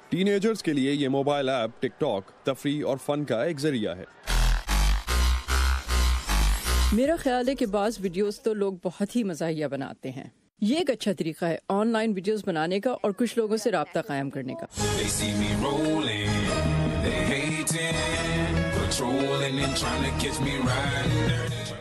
Ten agers کے لیے یہ موبائل ایپ ٹک ٹاک تفریح اور فن کا ایک ذریعہ ہے۔ میرا خیال ہے کہ بعض ویڈیوز تو لوگ بہت ہی مزاحیہ بناتے ہیں۔ یہ ایک اچھا طریقہ ہے آن لائن ویڈیوز بنانے کا اور کچھ لوگوں سے رابطہ قائم کرنے کا۔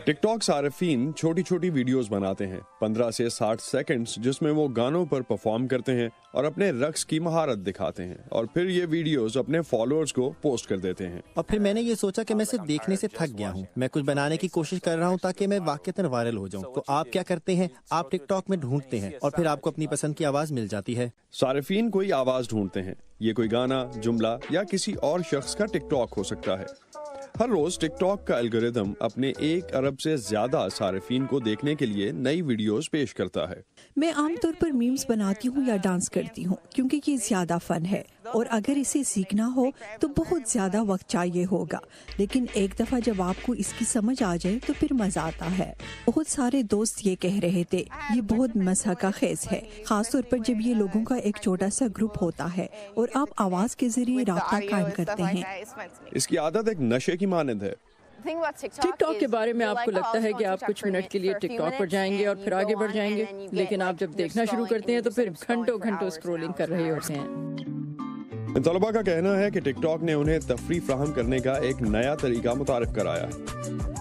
ٹک ٹاک صارفین چھوٹی چھوٹی ویڈیوز بناتے ہیں 15 سے 60 سیکنڈز، جس میں وہ گانوں پر پرفارم کرتے ہیں اور اپنے رقص کی مہارت دکھاتے ہیں، اور پھر یہ ویڈیوز اپنے فالوورز کو پوسٹ کر دیتے ہیں۔ اور پھر میں نے یہ سوچا کہ میں صرف دیکھنے سے تھک گیا ہوں، میں کچھ بنانے کی کوشش کر رہا ہوں تاکہ میں واقعتاً وائرل ہو جاؤں۔ تو آپ کیا کرتے ہیں؟ آپ ٹک ٹاک میں ڈھونڈتے ہیں اور پھر آپ کو اپنی پسند کی آواز مل جاتی ہے۔ صارفین کوئی آواز ڈھونڈتے ہیں، یہ کوئی گانا، جملہ یا کسی اور شخص کا ٹک ٹاک ہو سکتا ہے۔ ہر روز ٹک ٹاک کا الگوریدم اپنے 1 ارب سے زیادہ صارفین کو دیکھنے کے لیے نئی ویڈیوز پیش کرتا ہے۔ میں عام طور پر میمز بناتی ہوں یا ڈانس کرتی ہوں کیونکہ یہ زیادہ فن ہے، اور اگر اسے سیکھنا ہو تو بہت زیادہ وقت چاہیے ہوگا، لیکن ایک دفعہ جب آپ کو اس کی سمجھ آ جائے تو پھر مزہ آتا ہے۔ بہت سارے دوست یہ کہہ رہے تھے یہ بہت مضحکہ خیز ہے، خاص طور پر جب یہ لوگوں کا ایک چھوٹا سا گروپ ہوتا ہے اور آپ آواز کے ذریعے رابطہ قائم کرتے ہیں۔ اس کی عادت ایک نشے کی مانند ہے۔ ٹک ٹاک کے بارے میں آپ کو لگتا ہے کہ آپ کچھ منٹ کے لیے ٹک ٹاک پر جائیں گے اور پھر آگے بڑھ جائیں گے، لیکن آپ جب دیکھنا شروع کرتے ہیں تو پھر گھنٹوں اسکرولنگ کر رہے ہوتے ہیں۔ طلباء کا کہنا ہے کہ ٹک ٹاک نے انہیں تفریح فراہم کرنے کا ایک نیا طریقہ متعارف کرایا ہے۔